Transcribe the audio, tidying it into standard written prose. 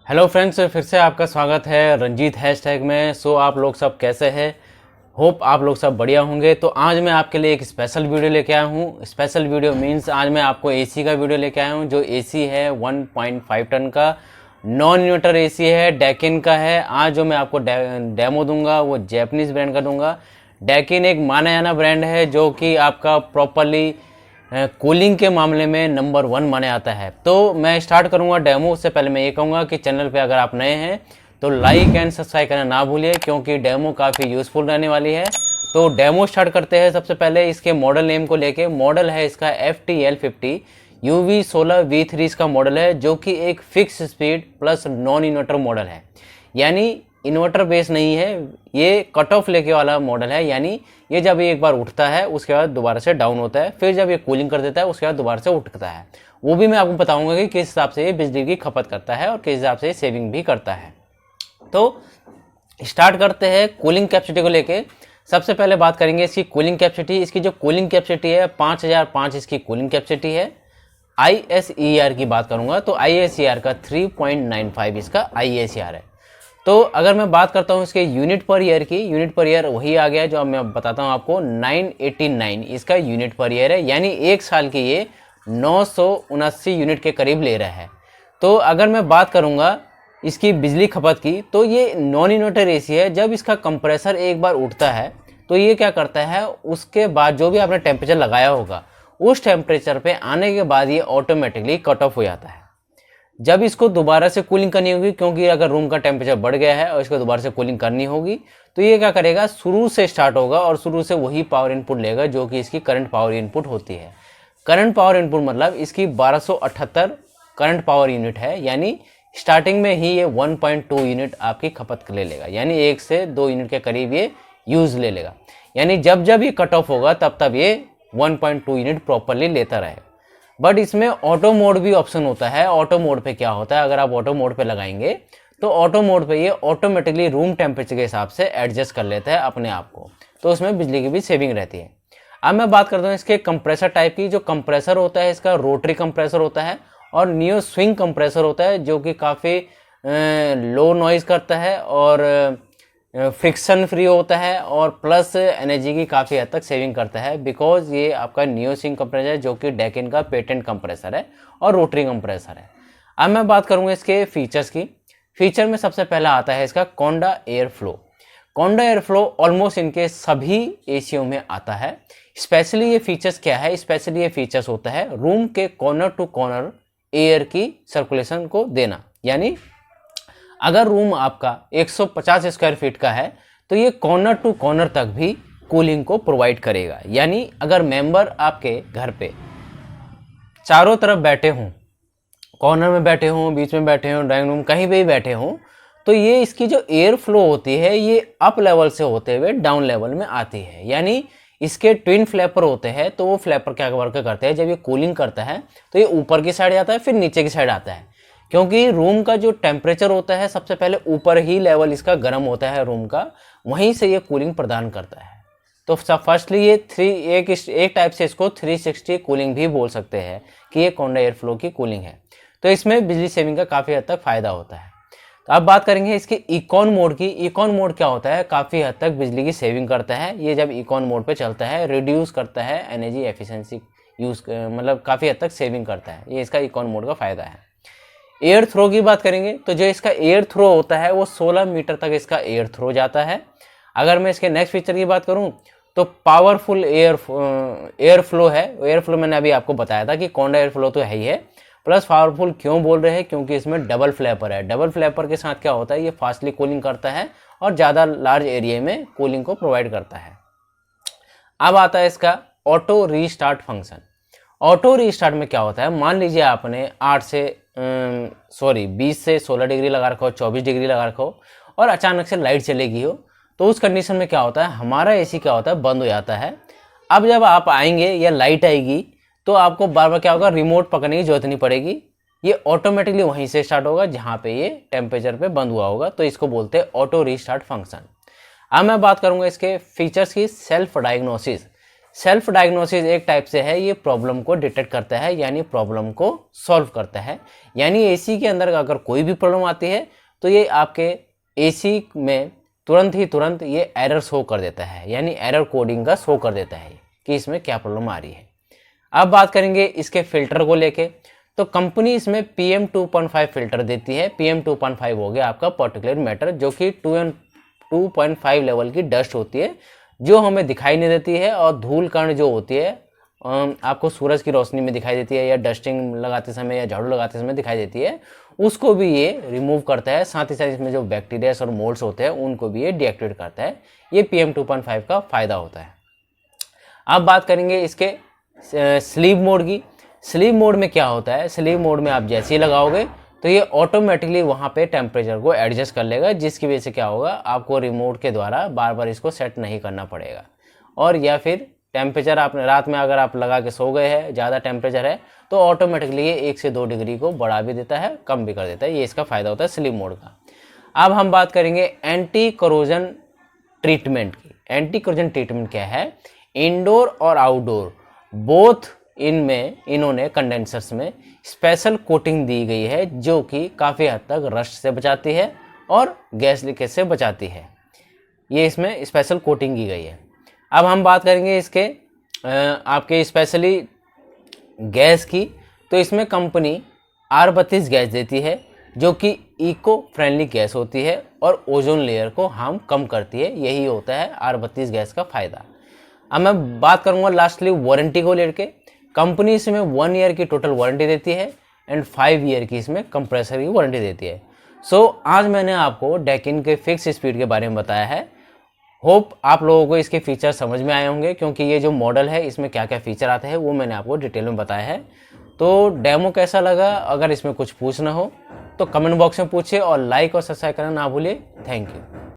Hello friends, फिर से आपका स्वागत है रंजीत हैशटैग में। आप लोग सब कैसे हैं? होप आप लोग सब बढ़िया होंगे। तो आज मैं आपके लिए एक स्पेशल वीडियो लेके आया हूँ। स्पेशल वीडियो मीन्स आज मैं आपको एसी का वीडियो लेके आया हूँ। जो एसी है 1.5 टन का नॉन इन्वर्टर एसी है, डैकिन का है। आज जो मैं आपको डेमो दूंगा वो जैपनीज ब्रांड का दूंगा। डैकिन एक माना जाना ब्रांड है जो कि आपका प्रॉपरली कूलिंग के मामले में नंबर 1 माने आता है। तो मैं स्टार्ट करूंगा डेमो। उससे पहले मैं ये कहूँगा कि चैनल पे अगर आप नए हैं तो लाइक एंड सब्सक्राइब करना ना भूलिए, क्योंकि डेमो काफ़ी यूज़फुल रहने वाली है। तो डेमो स्टार्ट करते हैं। सबसे पहले इसके मॉडल नेम को लेके, मॉडल है इसका FTL50 UV16V3 इसका मॉडल है, जो कि एक fix speed plus non inverter model है। यानी इन्वर्टर बेस नहीं है, ये कट ऑफ लेके वाला मॉडल है। यानी ये जब एक बार उठता है उसके बाद दोबारा से डाउन होता है, फिर जब ये कूलिंग कर देता है उसके बाद दोबारा से उठता है। वो भी मैं आपको बताऊंगा कि किस हिसाब से ये बिजली की खपत करता है और किस हिसाब से सेविंग भी करता है। तो स्टार्ट करते हैं कूलिंग कैपेसिटी को लेके। सबसे पहले बात करेंगे इसकी कूलिंग कैपेसिटी। इसकी जो कूलिंग कैपेसिटी है 5005 इसकी कूलिंग कैपेसिटी है। ISER की बात करूंगा तो ISER का 3.95 इसका ISER है। तो अगर मैं बात करता हूँ इसके यूनिट पर ईयर की, यूनिट पर ईयर वही आ गया जो अब मैं बताता हूँ आपको। 989 इसका यूनिट पर ईयर है, यानी एक साल की ये 979 यूनिट के करीब ले रहा है। तो अगर मैं बात करूँगा इसकी बिजली खपत की, तो ये नॉन इन्वर्टर एसी है। जब इसका कंप्रेसर एक बार उठता है तो ये क्या करता है, उसके बाद जो भी आपने टेम्परेचर लगाया होगा उस टेम्परेचर पे आने के बाद ये ऑटोमेटिकली कट ऑफ हो जाता है। जब इसको दोबारा से कूलिंग करनी होगी, क्योंकि अगर रूम का टेम्परेचर बढ़ गया है और इसको दोबारा से कूलिंग करनी होगी, तो ये क्या करेगा, शुरू से स्टार्ट होगा और शुरू से वही पावर इनपुट लेगा जो कि इसकी करंट पावर इनपुट होती है। करंट पावर इनपुट मतलब इसकी 1278 करंट पावर यूनिट है। यानी स्टार्टिंग में ही ये 1.2 यूनिट आपकी खपत ले लेगा, यानी 1 से 2 यूनिट के करीब ये यूज ले लेगा। यानी जब जब ये कट ऑफ होगा तब तब ये 1.2 यूनिट प्रॉपरली लेता रहेगा। बट इसमें ऑटो मोड भी ऑप्शन होता है। ऑटो मोड पे क्या होता है, अगर आप ऑटो मोड पे लगाएंगे तो ऑटो मोड पे ये ऑटोमेटिकली रूम टेम्परेचर के हिसाब से एडजस्ट कर लेता है अपने आप को, तो उसमें बिजली की भी सेविंग रहती है। अब मैं बात करता हूँ इसके कंप्रेसर टाइप की। जो कंप्रेसर होता है इसका रोटरी कंप्रेसर होता है और नियो स्विंग कंप्रेसर होता है, जो कि काफ़ी लो नॉइज करता है और फ्रिक्शन फ्री होता है और प्लस एनर्जी की काफ़ी हद तक सेविंग करता है। बिकॉज ये आपका नियो स्विंग कंप्रेसर है, जो कि डैकिन का पेटेंट कंप्रेसर है और रोटरी कंप्रेसर है। अब मैं बात करूँगा इसके फीचर्स की। फीचर में सबसे पहला आता है इसका कोंडा एयर फ्लो। कोंडा एयर फ्लो ऑलमोस्ट इनके सभी एसीओ में आता है। स्पेशली ये फीचर्स क्या है, स्पेशली ये फीचर्स होता है रूम के कॉर्नर टू कॉर्नर एयर की सर्कुलेशन को देना। यानी अगर रूम आपका 150 स्क्वायर फीट का है तो ये कॉर्नर टू कॉर्नर तक भी कूलिंग को प्रोवाइड करेगा। यानी अगर मेंबर आपके घर पे चारों तरफ बैठे हों, कॉर्नर में बैठे हों, बीच में बैठे हों, ड्राइंग रूम कहीं भी बैठे हों, तो ये इसकी जो एयर फ्लो होती है ये अप लेवल से होते हुए डाउन लेवल में आती है। यानी इसके ट्विन फ्लैपर होते हैं, तो वो फ्लैपर क्या वर्क करते हैं, जब ये कूलिंग करता है तो ये ऊपर की साइड आता है फिर नीचे की साइड आता है। क्योंकि रूम का जो टेम्परेचर होता है सबसे पहले ऊपर ही लेवल इसका गर्म होता है रूम का, वहीं से ये कूलिंग प्रदान करता है। तो फर्स्टली ये एक टाइप से इसको 360 कूलिंग भी बोल सकते हैं कि ये कोंडा एयर फ्लो की कूलिंग है। तो इसमें बिजली सेविंग का काफ़ी हद तक फायदा होता है। तो अब बात करेंगे इसके इकॉन मोड की। इकॉन मोड क्या होता है, काफ़ी हद तक बिजली की सेविंग करता है। ये जब इकॉन मोड पे चलता है रिड्यूस करता है एनर्जी एफिशिएंसी यूज़, मतलब काफ़ी हद तक सेविंग करता है। ये इसका इकॉन मोड का फ़ायदा है। एयर थ्रो की बात करेंगे तो जो इसका एयर थ्रो होता है वो 16 मीटर तक इसका एयर थ्रो जाता है। अगर मैं इसके नेक्स्ट फीचर की बात करूं तो पावरफुल एयर फ्लो है। एयर फ्लो मैंने अभी आपको बताया था कि कोंडा एयर फ्लो तो है ही है, प्लस पावरफुल क्यों बोल रहे हैं, क्योंकि इसमें डबल फ्लैपर है। डबल फ्लैपर के साथ क्या होता है, ये फास्टली कूलिंग करता है और ज़्यादा लार्ज एरिया में कूलिंग को प्रोवाइड करता है। अब आता है इसका auto restart function. Auto restart में क्या होता है, मान लीजिए आपने 20 से 16 डिग्री लगा रखा हो, 24 डिग्री लगा रखा हो और अचानक से लाइट चलेगी हो, तो उस कंडीशन में क्या होता है, हमारा एसी क्या होता है, बंद हो जाता है। अब जब आप आएंगे या लाइट आएगी तो आपको बार बार क्या होगा, रिमोट पकड़ने की जरूरत नहीं पड़ेगी। ये ऑटोमेटिकली वहीं से स्टार्ट होगा जहाँ पे ये टेम्परेचर पे बंद हुआ होगा। तो इसको बोलते हैं ऑटो रीस्टार्ट फंक्शन। अब मैं बात करूँगा इसके फीचर्स की। Self diagnosis. सेल्फ डायग्नोसिस एक टाइप से है, ये प्रॉब्लम को डिटेक्ट करता है, यानी प्रॉब्लम को सॉल्व करता है। यानी एसी के अंदर अगर कोई भी प्रॉब्लम आती है तो ये आपके एसी में तुरंत ये एरर शो कर देता है, यानी एरर कोडिंग का शो कर देता है कि इसमें क्या प्रॉब्लम आ रही है। अब बात करेंगे इसके फिल्टर को लेके, तो कंपनी इसमें PM 2.5 फिल्टर देती है। PM 2.5 हो गया आपका पार्टिकुलर मैटर, जो कि 2.5 लेवल की डस्ट होती है जो हमें दिखाई नहीं देती है, और धूल कण जो होती है आपको सूरज की रोशनी में दिखाई देती है, या डस्टिंग लगाते समय या झाड़ू लगाते समय दिखाई देती है, उसको भी ये रिमूव करता है। साथ ही साथ इसमें जो बैक्टीरिया और मोल्ड्स होते हैं उनको भी ये डीएक्टिवेट करता है। ये PM 2.5 का फ़ायदा होता है। अब बात करेंगे इसके स्लीप मोड की। स्लीप मोड में क्या होता है, स्लीप मोड में आप जैसे ही लगाओगे तो ये ऑटोमेटिकली वहाँ पे टेम्परेचर को एडजस्ट कर लेगा, जिसकी वजह से क्या होगा, आपको रिमोट के द्वारा बार बार इसको सेट नहीं करना पड़ेगा। और या फिर टेम्परेचर आपने रात में अगर आप लगा के सो गए हैं, ज़्यादा टेम्परेचर है, तो ऑटोमेटिकली ये 1 से 2 डिग्री को बढ़ा भी देता है, कम भी कर देता है। ये इसका फ़ायदा होता है स्लीप मोड का। अब हम बात करेंगे एंटी कोरोजन ट्रीटमेंट की। एंटी कोरोजन ट्रीटमेंट क्या है, इंडोर और आउटडोर बोथ इनमें इन्होंने कंडेंसर्स में स्पेशल कोटिंग दी गई है, जो कि काफ़ी हद तक रस्ट से बचाती है और गैस लीकेज से बचाती है। ये इसमें स्पेशल कोटिंग की गई है। अब हम बात करेंगे इसके आपके स्पेशली गैस की, तो इसमें कंपनी R32 गैस देती है, जो कि इको फ्रेंडली गैस होती है और ओजोन लेयर को हार्म कम करती है। यही होता है R32 गैस का फ़ायदा। अब मैं बात करूँगा लास्टली वारंटी को लेकर। कंपनी इसमें 1 ईयर की टोटल वारंटी देती है एंड 5 ईयर की इसमें कंप्रेसर की वारंटी देती है। आज मैंने आपको डेकिन के फिक्स स्पीड के बारे में बताया है। होप आप लोगों को इसके फीचर समझ में आए होंगे, क्योंकि ये जो मॉडल है इसमें क्या क्या फीचर आते हैं वो मैंने आपको डिटेल में बताया है। तो डेमो कैसा लगा, अगर इसमें कुछ पूछना हो तो कमेंट बॉक्स में पूछिए, और लाइक और सब्सक्राइब करना ना भूलिए। Thank you.